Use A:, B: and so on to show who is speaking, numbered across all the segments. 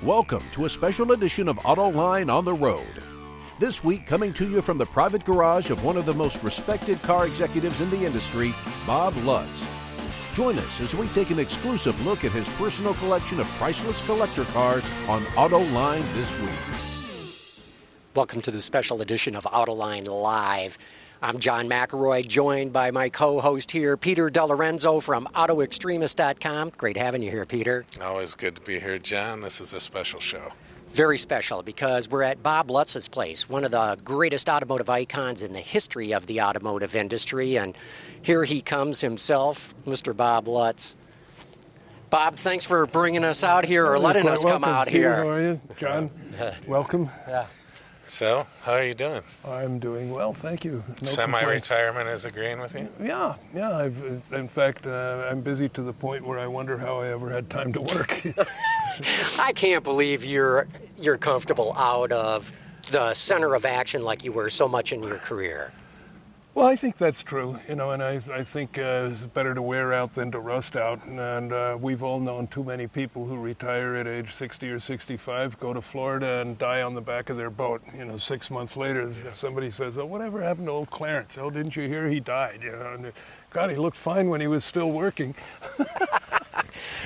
A: Welcome to a special edition of Autoline on the Road. This week, coming to you from the private garage of one of the most respected car executives in the industry, Bob Lutz. Join us as we take an exclusive look at his personal collection of priceless collector cars on Autoline this week.
B: Welcome to the special edition of Autoline Live. I'm John McElroy, joined by my co-host here, Peter DeLorenzo from AutoExtremist.com. Great having you here, Peter.
C: Always good to be here, John. This is a special show.
B: Very special because we're at Bob Lutz's place, one of the greatest automotive icons in the history of the automotive industry. And here he comes himself, Mr. Bob Lutz. Bob, thanks for bringing us out here or letting us come out
D: Peter,
B: here.
D: How are you? John, welcome.
B: Yeah.
C: So, how are you doing?
D: I'm doing well, thank you. No
C: Semi-retirement is agreeing with you?
D: Yeah. In fact, I'm busy to the point where I wonder how I ever had time to work.
B: I can't believe you're comfortable out of the center of action like you were so much in your career.
D: Well, I think that's true, and I think it's better to wear out than to rust out, and we've all known too many people who retire at age 60 or 65, go to Florida and die on the back of their boat. 6 months later, somebody says, "Oh, whatever happened to old Clarence? Oh, didn't you hear he died?" And God, he looked fine when he was still working.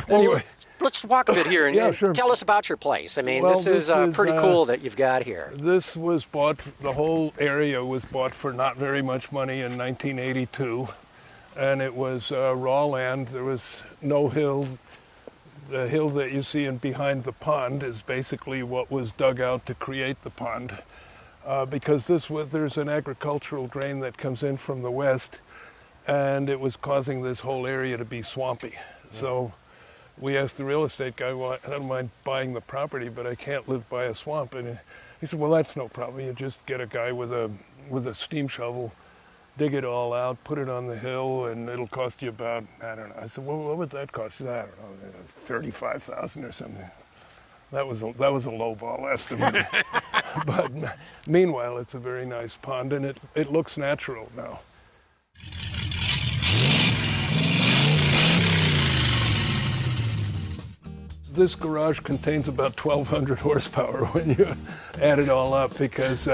D: Anyway.
B: Let's walk a bit here and
D: sure.
B: Tell us about your place. I mean, this is pretty cool that you've got here.
D: This was bought, the whole area was bought for not very much money in 1982. And it was raw land. There was no hill. The hill that you see behind the pond is basically what was dug out to create the pond. Because there's an agricultural drain that comes in from the west, and it was causing this whole area to be swampy. Yeah. So we asked the real estate guy, "Well, I don't mind buying the property, but I can't live by a swamp." And he said, "Well, that's no problem. You just get a guy with a steam shovel, dig it all out, put it on the hill, and it'll cost you about, I don't know." I said, "Well, what would that cost you?" "I don't know, $35,000 or something." That was a low ball estimate. But meanwhile, it's a very nice pond, and it looks natural now. This garage contains about 1,200 horsepower when you add it all up, because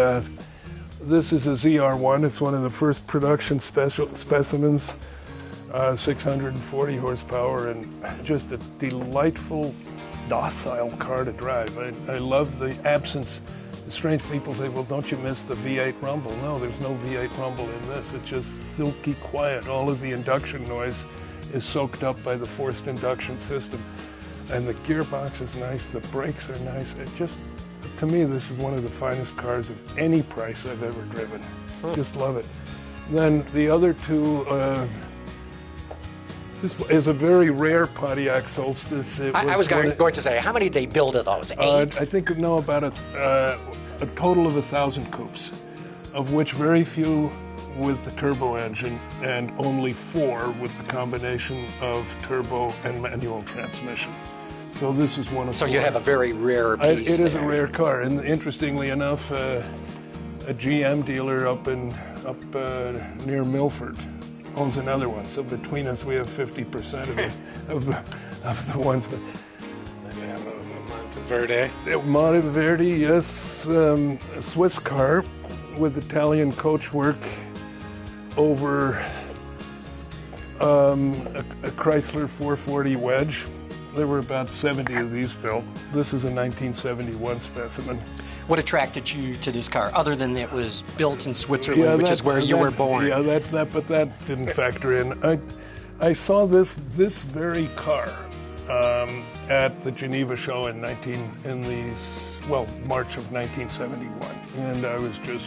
D: this is a ZR1. It's one of the first production specimens, 640 horsepower, and just a delightful, docile car to drive. I love the absence. Strange people say, "Well, don't you miss the V8 rumble?" No, there's no V8 rumble in this. It's just silky quiet. All of the induction noise is soaked up by the forced induction system. And the gearbox is nice, the brakes are nice. To me, this is one of the finest cars of any price I've ever driven. Just love it. Then the other two, this is a very rare Pontiac Solstice.
B: I was going to say, how many did they build of those? 8?
D: I think, no, about a total of 1,000 coupes, of which very few with the turbo engine, and only 4 with the combination of turbo and manual transmission. So this is one of.
B: So you have a very rare piece.
D: It is a rare car, and interestingly enough, a GM dealer up near Milford owns another one. So between us, we have 50% of the ones. But
C: Monteverde.
D: Monteverde, yes, a Swiss car with Italian coachwork over a Chrysler 440 Wedge. There were about 70 of these built. This is a 1971 specimen.
B: What attracted you to this car, other than it was built in Switzerland, which is where you were born?
D: Yeah, but that didn't factor in. I saw this very car at the Geneva show in March of 1971, and I was just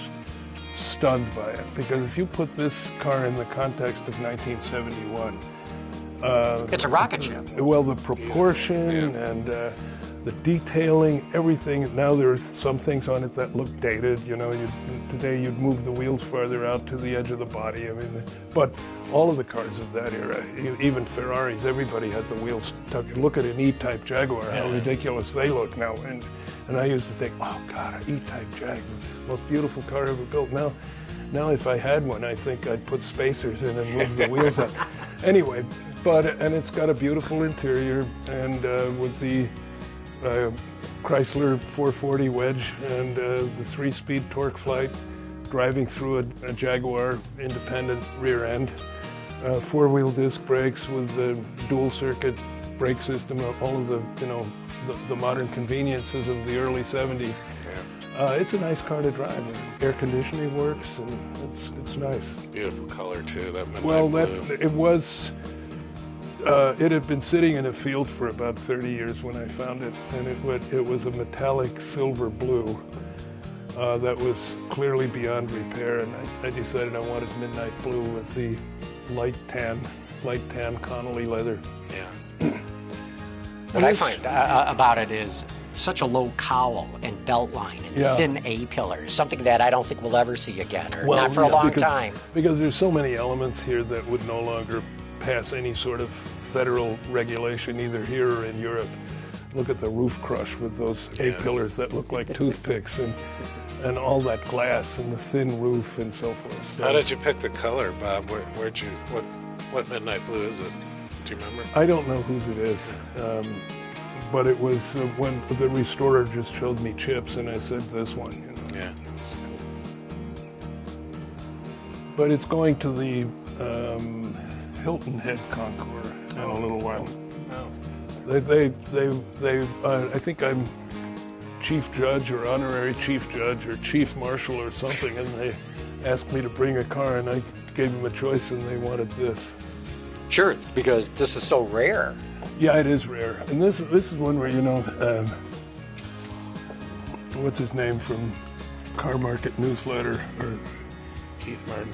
D: stunned by it, because if you put this car in the context of 1971,
B: it's a rocket ship.
D: Well, the proportion and the detailing, everything. Now there's some things on it that look dated. Today you'd move the wheels farther out to the edge of the body. But all of the cars of that era, even Ferraris, everybody had the wheels tucked. Look at an E-Type Jaguar, how ridiculous they look now. And I used to think, oh God, an E-Type Jag, most beautiful car ever built. Now if I had one, I think I'd put spacers in and move the wheels up. Anyway, and it's got a beautiful interior, and with the Chrysler 440 wedge and the 3-speed torque flight, driving through a Jaguar independent rear end, 4-wheel disc brakes with the dual circuit brake system, all of the, the modern conveniences of the early 70s. It's a nice car to drive. Air conditioning works, and it's nice.
C: Beautiful color too. That midnight blue.
D: It was. It had been sitting in a field for about 30 years when I found it, and it was a metallic silver blue that was clearly beyond repair. And I decided I wanted midnight blue with the light tan Connolly leather.
C: Yeah.
B: What I find about it is such a low cowl and belt line and thin A-pillars, something that I don't think we'll ever see again, or not for a long time.
D: Because there's so many elements here that would no longer pass any sort of federal regulation, either here or in Europe. Look at the roof crush with those A-pillars that look like toothpicks, and all that glass and the thin roof and so forth. So,
C: how did you pick the color, Bob? What midnight blue is it? Do you remember?
D: I don't know whose it is, but it was when the restorer just showed me chips, and I said this one.
C: Yeah.
D: But it's going to the Hilton Head Concours in a little while.
C: Oh.
D: I think I'm chief judge or honorary chief judge or chief marshal or something, and they asked me to bring a car, and I gave them a choice, and they wanted this.
B: Sure, because this is so rare.
D: Yeah, it is rare. And this is one where, what's his name from Car Market Newsletter? Or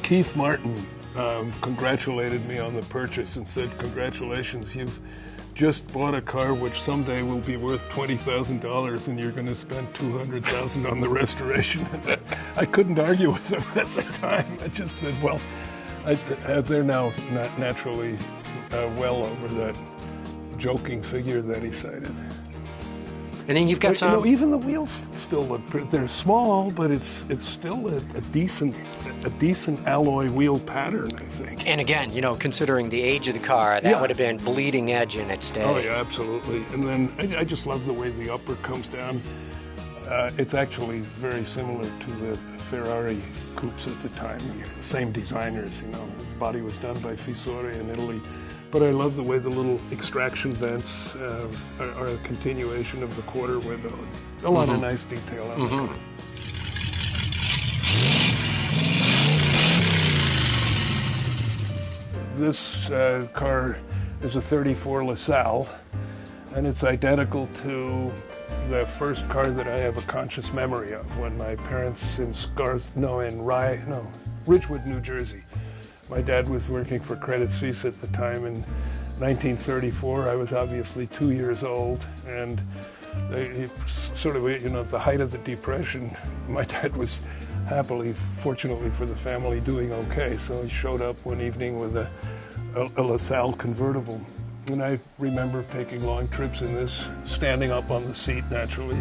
D: Keith Martin congratulated me on the purchase and said, "Congratulations, you've just bought a car which someday will be worth $20,000, and you're going to spend $200,000 on the restoration." I couldn't argue with him at the time. I just said, well, they're now not naturally well over that joking figure that he cited.
B: And then you've got some.
D: Even the wheels still look pretty. They're small, but it's still a decent alloy wheel pattern, I think.
B: And again, considering the age of the car, that would have been bleeding edge in its day.
D: Oh yeah, absolutely. And then I just love the way the upper comes down. It's actually very similar to the Ferrari coupes at the time. Same designers, The body was done by Fisore in Italy. But I love the way the little extraction vents are a continuation of the quarter window. A lot of nice detail on the car. This car is a 34 LaSalle, and it's identical to the first car that I have a conscious memory of when my parents in Ridgewood, New Jersey. My dad was working for Credit Suisse at the time in 1934. I was obviously 2 years old, and at the height of the Depression, my dad was happily, fortunately for the family, doing okay. So he showed up one evening with a LaSalle convertible. And I remember taking long trips in this, standing up on the seat naturally.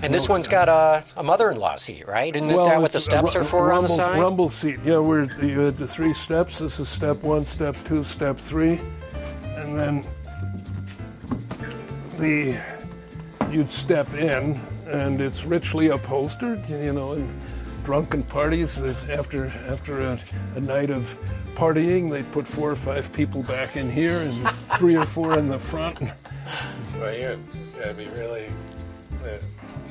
B: And this one's got a mother-in-law seat, right? Isn't that what the steps are for on the side?
D: Rumble seat, yeah, where you had the 3 steps. This is step 1, step 2, step 3. And then you'd step in, and it's richly upholstered, in drunken parties. After a night of partying, they'd put 4 or 5 people back in here and 3 or 4 in the front.
C: Well, you gotta be really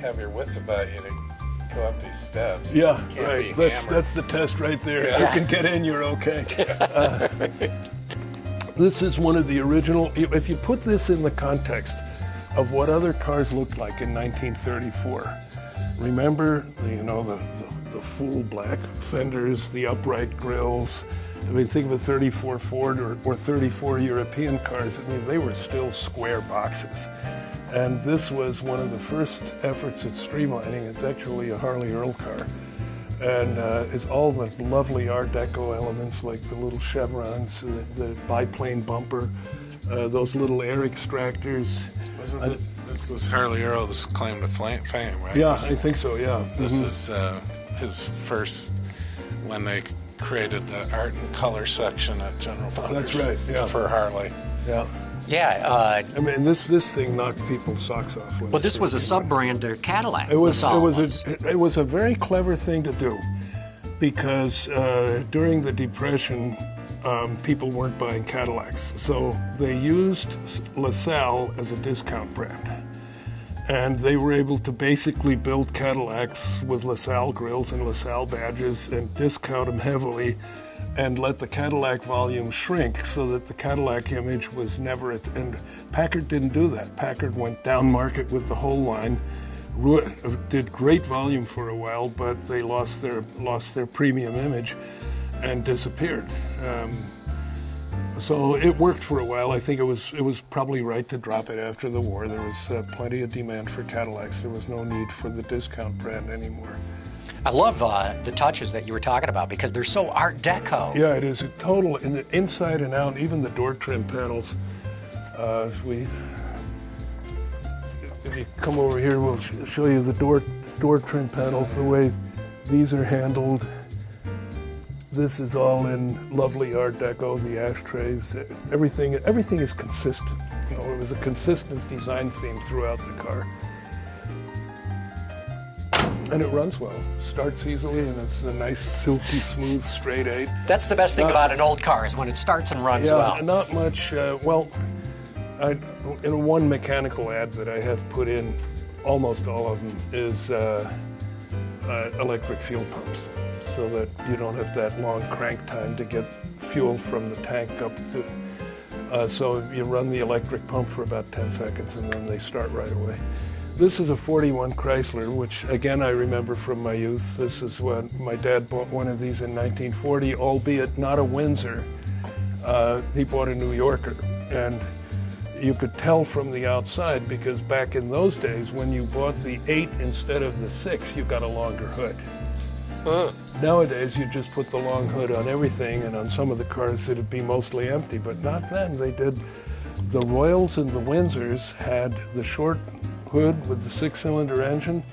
C: have your wits about you to go up these steps.
D: Yeah, right. That's the test right there. Yeah. If you can get in, you're okay. This is one of the original. If you put this in the context of what other cars looked like in 1934, remember, the full black fenders, the upright grills. I mean, think of a 34 Ford or 34 European cars. I mean, they were still square boxes. And this was one of the first efforts at streamlining. It's actually a Harley Earl car. And it's all the lovely Art Deco elements, like the little chevrons, the biplane bumper, those little air extractors.
C: This was Harley Earl's claim to fame, right?
D: Yeah, I think so, yeah.
C: This is his first, when they created the art and color section at General Motors.
D: That's right, yeah.
C: For Harley.
D: Yeah.
B: Yeah.
D: I mean, this thing knocked people's socks off.
B: Well, this was a sub-brand to Cadillac.
D: It was a very clever thing to do, because during the Depression, people weren't buying Cadillacs, so they used LaSalle as a discount brand. And they were able to basically build Cadillacs with LaSalle grills and LaSalle badges and discount them heavily and let the Cadillac volume shrink so that the Cadillac image was never... And Packard didn't do that. Packard went down market with the whole line, did great volume for a while, but they lost their premium image and disappeared. So it worked for a while. I think it was probably right to drop it after the war. There was plenty of demand for Cadillacs. There was no need for the discount brand anymore.
B: I love the touches that you were talking about because they're so Art Deco.
D: Yeah, it is a total, in the inside and out, even the door trim panels. If you come over here, we'll show you the door trim panels, the way these are handled. This is all in lovely Art Deco, the ashtrays, everything is consistent. You know, it was a consistent design theme throughout the car. And it runs well, starts easily, and it's a nice, silky, smooth, straight 8.
B: That's the best thing about an old car, is when it starts and runs well.
D: Yeah, not much, in one mechanical ad that I have put in, almost all of them, is electric fuel pumps, so that you don't have that long crank time to get fuel from the tank up to... so you run the electric pump for about 10 seconds and then they start right away. This is a 41 Chrysler, which again I remember from my youth. This is when my dad bought one of these in 1940, albeit not a Windsor. He bought a New Yorker, and you could tell from the outside, because back in those days when you bought the 8 instead of the 6, you got a longer hood. Nowadays, you just put the long hood on everything, and on some of the cars it'd be mostly empty, but not then. They did. The Royals and the Windsors had the short hood with the 6-cylinder engine.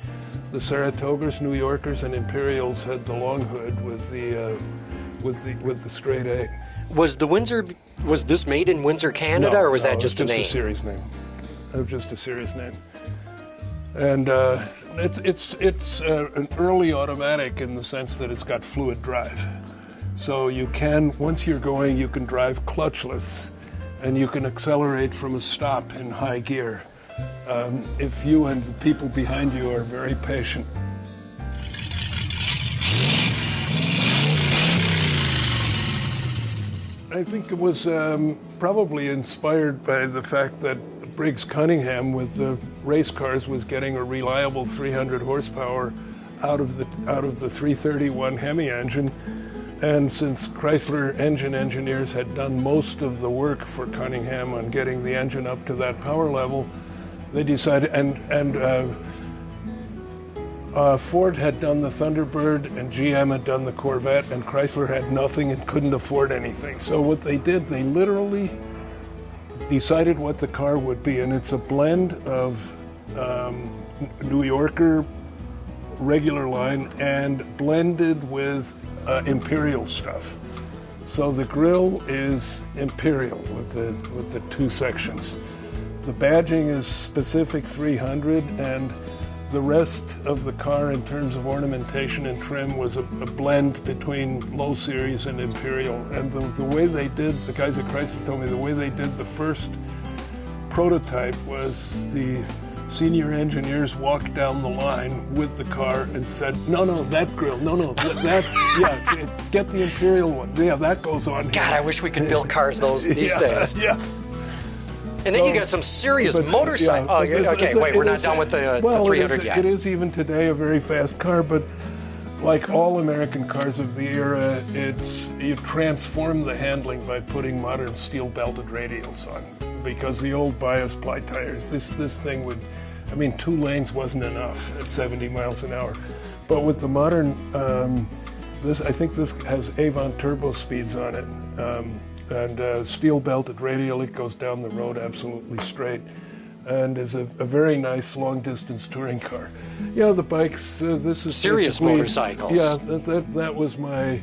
D: The Saratogas, New Yorkers, and Imperials had the long hood with the straight 8.
B: Was this made in Windsor, Canada, or was that just a name?
D: Just a series name. It was just a series name. And it's an early automatic in the sense that it's got fluid drive. So you can, once you're going, you can drive clutchless, and you can accelerate from a stop in high gear, if you and the people behind you are very patient. I think it was probably inspired by the fact that Briggs Cunningham with the race cars was getting a reliable 300 horsepower out of the 331 Hemi engine, and since Chrysler engine engineers had done most of the work for Cunningham on getting the engine up to that power level, they decided, and Ford had done the Thunderbird and GM had done the Corvette, and Chrysler had nothing and couldn't afford anything. So what they did, they literally decided what the car would be, and it's a blend of New Yorker regular line and blended with Imperial stuff. So the grille is Imperial with the 2 sections. The badging is specific 300, and the rest of the car in terms of ornamentation and trim was a blend between low series and Imperial. And the way they did, the guys at Chrysler told me, the way they did the first prototype was the senior engineers walked down the line with the car and said, no, that grille, no, that, yeah, get the Imperial one. Yeah, that goes on here.
B: God, I wish we could build cars these days.
D: Yeah.
B: And then you got some serious motorcycle.
D: Yeah,
B: okay, wait, we're not done with the 300 yet.
D: It is even today a very fast car, but like all American cars of the era, you transform the handling by putting modern steel belted radials on, because the old bias ply tires, this thing would, 2 lanes wasn't enough at 70 miles an hour. But with the modern, I think this has Avon turbo speeds on it. And steel belted radial, it goes down the road absolutely straight, and is a very nice long distance touring car. Yeah, the bikes, this is
B: serious motorcycles.
D: Yeah, that was my,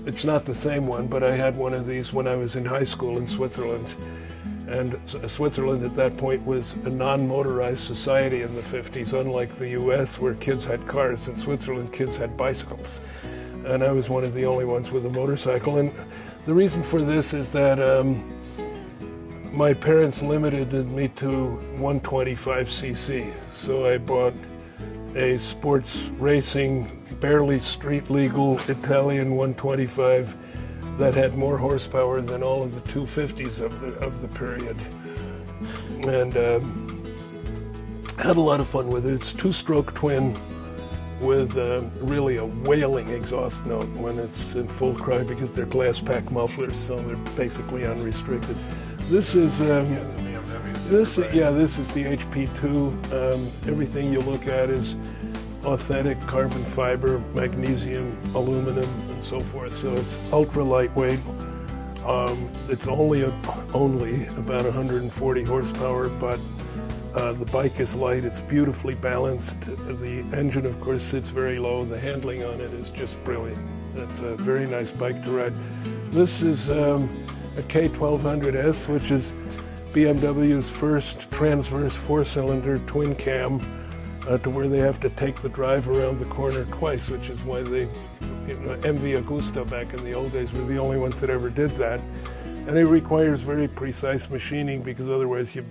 D: it's not the same one, but I had one of these when I was in high school in Switzerland, And Switzerland at that point was a non-motorized society in the 50s, unlike the US where kids had cars. In Switzerland, kids had bicycles. And I was one of the only ones with a motorcycle. And the reason for this is that my parents limited me to 125cc. So I bought a sports racing, barely street legal Italian 125 that had more horsepower than all of the 250s of the period. And had a lot of fun with it. It's two-stroke twin with really a wailing exhaust note when it's in full cry because they're glass pack mufflers, so they're basically unrestricted. This is this is the HP2. Everything you look at is authentic carbon fiber, magnesium, aluminum, and so forth. So it's ultra lightweight. It's only about 140 horsepower, but the bike is light. It's beautifully balanced. The engine, of course, sits very low. The handling on it is just brilliant. It's a very nice bike to ride. This is a K1200S, which is BMW's first transverse four-cylinder twin cam, to where they have to take the drive around the corner twice, which is why they, MV Agusta back in the old days were the only ones that ever did that. And it requires very precise machining because otherwise you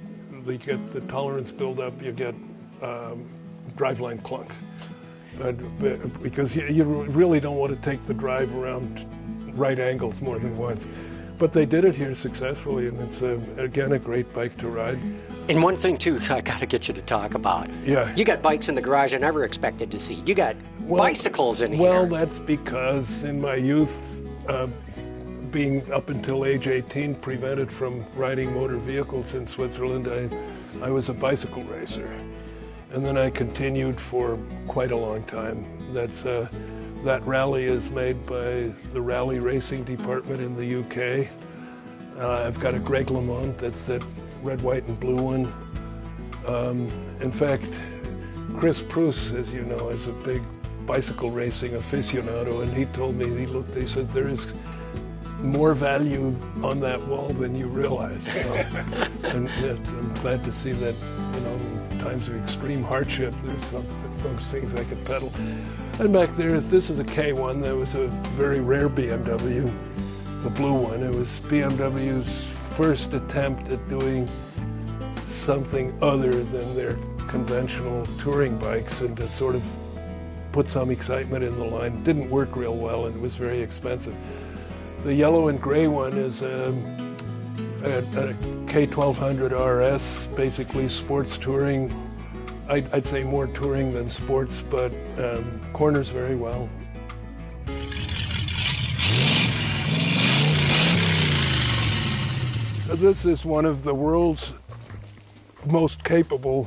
D: get the tolerance buildup, you get driveline clunk. Because you really don't want to take the drive around right angles more than once. But they did it here successfully, and it's, again, a great bike to ride.
B: And one thing, too, I got to get you to talk about.
D: Yeah.
B: You got bikes in the garage I never expected to see. You got bicycles in here.
D: Well, that's because in my youth, being up until age 18, prevented from riding motor vehicles in Switzerland, I was a bicycle racer. And then I continued for quite a long time. That rally is made by the rally racing department in the UK. I've got a Greg LeMond, that's that red, white, and blue one. In fact, Chris Pruce, as you know, is a big bicycle racing aficionado, and he told me, he said, there is more value on that wall than you realize. So, and I'm glad to see that, in times of extreme hardship, there's some things I could pedal. And back there, this is a K1. That was a very rare BMW, the blue one. It was BMW's first attempt at doing something other than their conventional touring bikes and to sort of put some excitement in the line. Didn't work real well and it was very expensive. The yellow and gray one is a K1200 RS, basically sports touring. I'd say more touring than sports, but corners very well. This is one of the world's most capable,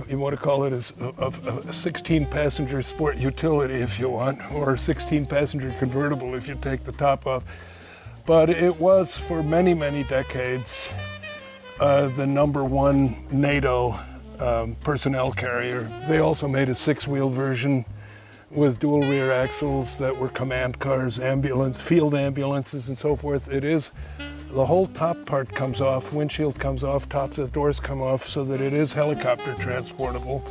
D: you want to call it a 16-passenger sport utility if you want, or 16-passenger convertible if you take the top off. But it was for many, many decades the #1 NATO personnel carrier. They also made a 6-wheel version with dual rear axles that were command cars, field ambulances, and so forth. The whole top part comes off, windshield comes off, tops of the doors come off, so that it is helicopter transportable.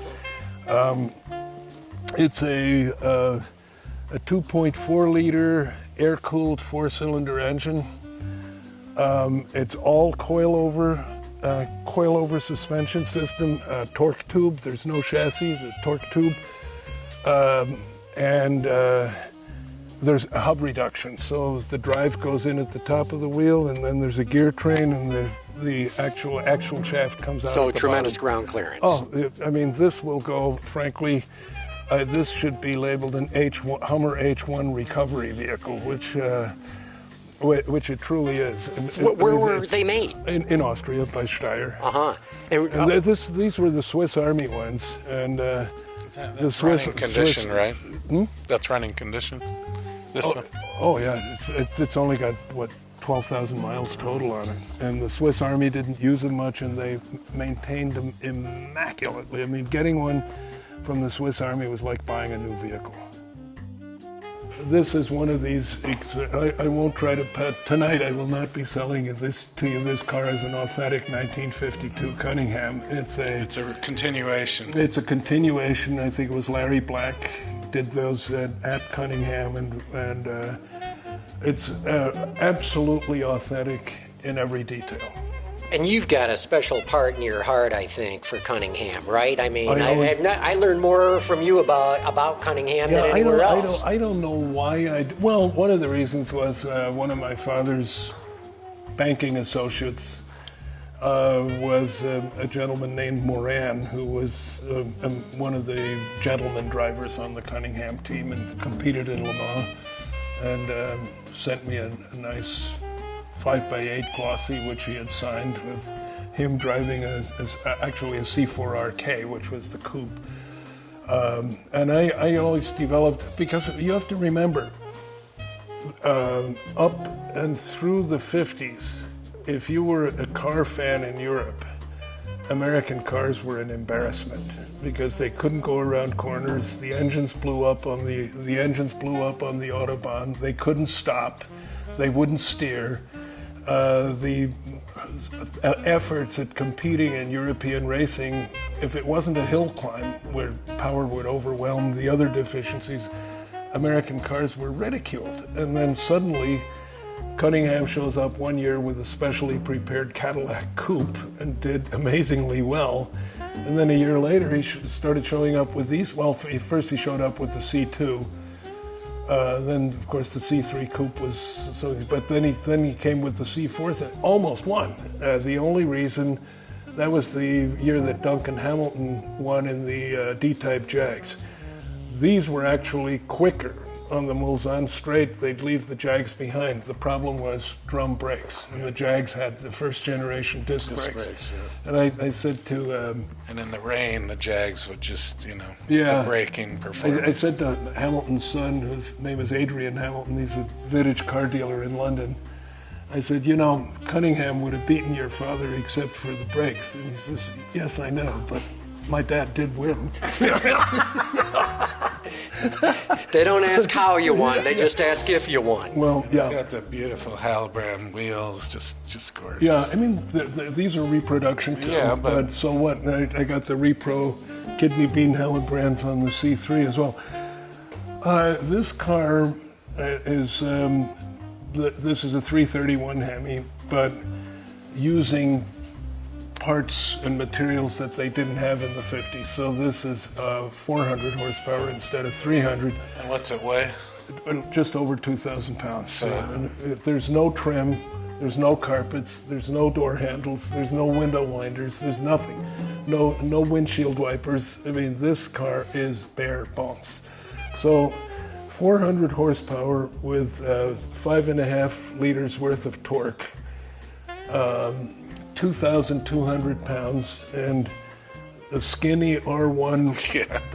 D: It's a 2.4-liter air-cooled 4-cylinder engine. It's all coilover suspension system, torque tube. There's no chassis, the torque tube. There's a hub reduction, so the drive goes in at the top of the wheel, and then there's a gear train, and the actual shaft comes out.
B: So
D: at the
B: tremendous
D: bottom.
B: ground clearance.
D: Oh, I mean, this will go. Frankly, this should be labeled an Hummer H1 recovery vehicle, which it truly is.
B: Where were they made?
D: In Austria by Steyr.
B: And
D: these were the Swiss Army ones, and the
C: That's running condition, right? That's running condition. This one.
D: Oh yeah, it's only got 12,000 miles total on it, and the Swiss Army didn't use them much, and they maintained them immaculately. I mean, getting one from the Swiss Army was like buying a new vehicle. This is one of these. I won't try to tonight. I will not be selling this to you. This car is an authentic 1952 Cunningham. It's a continuation. It's a continuation. I think it was Larry Black did those at Cunningham, and it's absolutely authentic in every detail.
B: And you've got a special part in your heart, I think, for Cunningham, right? I mean, I learned more from you about Cunningham than anywhere else.
D: I don't know why well, one of the reasons was one of my father's banking associates was a gentleman named Moran, who was one of the gentleman drivers on the Cunningham team and competed in Le Mans, and sent me a nice 5x8 glossy, which he had signed with him driving actually a C4 RK, which was the coupe. And I always developed, because you have to remember, up and through the 50s, if you were a car fan in Europe, American cars were an embarrassment because they couldn't go around corners. The engines blew up on the Autobahn. They couldn't stop. They wouldn't steer. The efforts at competing in European racing, if it wasn't a hill climb where power would overwhelm the other deficiencies, American cars were ridiculed. And then suddenly Cunningham shows up one year with a specially prepared Cadillac coupe and did amazingly well. And then a year later he started showing up with these. Well, first he showed up with the C2. Then, of course, the C3 coupe was so. But then he came with the C4s and almost won. The only reason, that was the year that Duncan Hamilton won in the D-type Jags. These were actually quicker on the Mulsanne straight. They'd leave the Jags behind. The problem was drum brakes, and the Jags had the first generation disc brakes. Yeah. And I said to
E: and in the rain, the Jags would just, the braking performance.
D: I said to Hamilton's son, whose name is Adrian Hamilton, he's a vintage car dealer in London, I said, Cunningham would have beaten your father except for the brakes. And he says, yes, I know, but my dad did win.
B: They don't ask how you won, they just ask if you won.
D: Well, yeah.
E: It's got the beautiful Halbrand wheels, just gorgeous.
D: Yeah, I mean, these are reproduction cars,
E: yeah, but
D: so what? I got the Repro kidney bean Halbrands on the C3 as well. This car is, this is a 331 Hemi, but using parts and materials that they didn't have in the 50s. So this is 400 horsepower instead of 300.
E: And what's it weigh?
D: Just over 2,000 pounds.
E: So,
D: and there's no trim, there's no carpets, there's no door handles, there's no window winders, there's nothing. No windshield wipers. I mean, this car is bare bones. So 400 horsepower with 5.5 liters worth of torque. 2,200 pounds and a skinny R1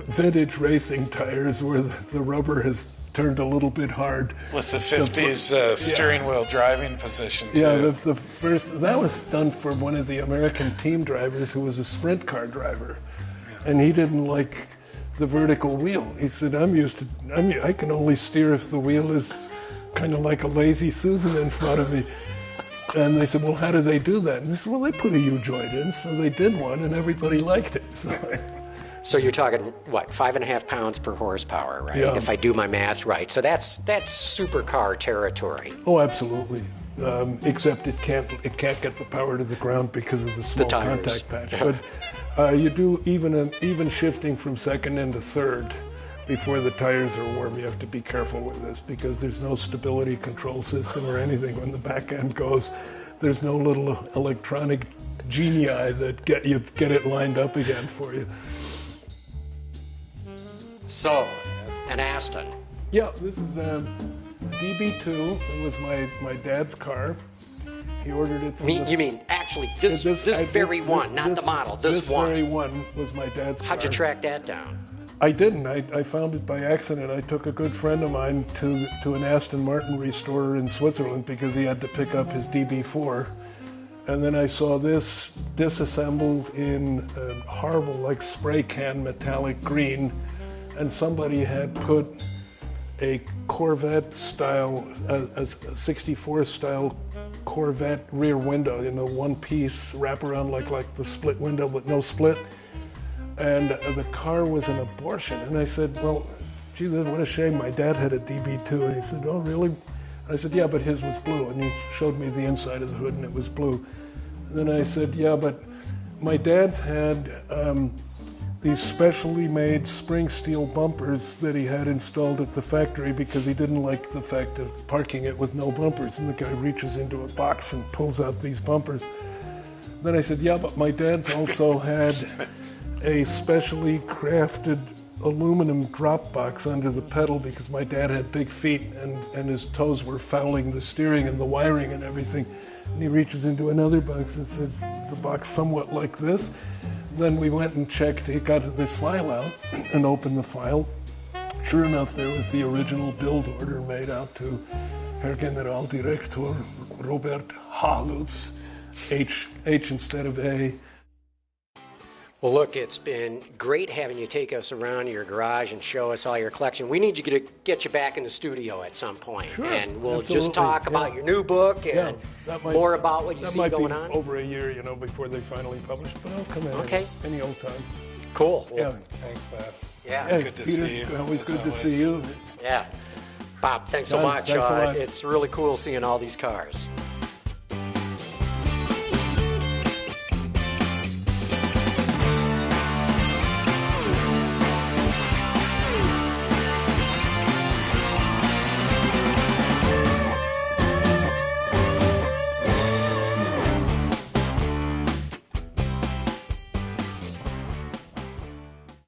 D: vintage racing tires where the rubber has turned a little bit hard.
E: With the 50s steering wheel driving position too.
D: Yeah, the first, that was done for one of the American team drivers who was a sprint car driver. Yeah. And he didn't like the vertical wheel. He said, I can only steer if the wheel is kind of like a lazy Susan in front of me. And they said, well, how do they do that? And they said, well, they put a U-joint in. So they did one, and everybody liked it.
B: So you're talking, what, 5.5 pounds per horsepower, right?
D: Yeah.
B: If I do my math right. So that's supercar territory.
D: Oh, absolutely. Except it can't get the power to the ground because of the small contact patch. But you do even shifting from second into third before the tires are warm. You have to be careful with this because there's no stability control system or anything when the back end goes. There's no little electronic genii that get it lined up again for you.
B: So, an Aston.
D: Yeah, this is a DB2. It was my dad's car. He ordered it from
B: You mean actually this very one, not the model, this one.
D: This very one was my dad's car.
B: How'd you track that down?
D: I didn't. I found it by accident. I took a good friend of mine to an Aston Martin restorer in Switzerland because he had to pick up his DB4. And then I saw this disassembled in a horrible, like spray can metallic green. And somebody had put a Corvette style, a 64 style Corvette rear window, one piece wraparound like the split window but no split. And the car was an abortion. And I said, well, gee, what a shame. My dad had a DB2. And he said, oh, really? And I said, yeah, but his was blue. And he showed me the inside of the hood and it was blue. And then I said, yeah, but my dad's had these specially made spring steel bumpers that he had installed at the factory because he didn't like the fact of parking it with no bumpers. And the guy reaches into a box and pulls out these bumpers. Then I said, yeah, but my dad's also had a specially crafted aluminum drop box under the pedal because my dad had big feet and his toes were fouling the steering and the wiring and everything. And he reaches into another box and said, the box somewhat like this. Then we went and checked, he got this file out and opened the file. Sure enough, there was the original build order made out to Herr Generaldirektor Robert H. Lutz, H instead of A.
B: Well, look, it's been great having you take us around your garage and show us all your collection. We need you to get you back in the studio at some point.
D: Sure,
B: and we'll
D: absolutely.
B: Just talk about your new book and more about what you see going on.
D: That might be over a year, before they finally publish, but I'll come in any old time.
B: Cool. Well,
C: Thanks, Bob.
B: Yeah.
C: Good to
D: Peter,
C: see you.
D: Always good to see you.
B: Yeah. Bob, thanks so
D: John,
B: much.
D: thanks a lot.
B: It's really cool seeing all these cars.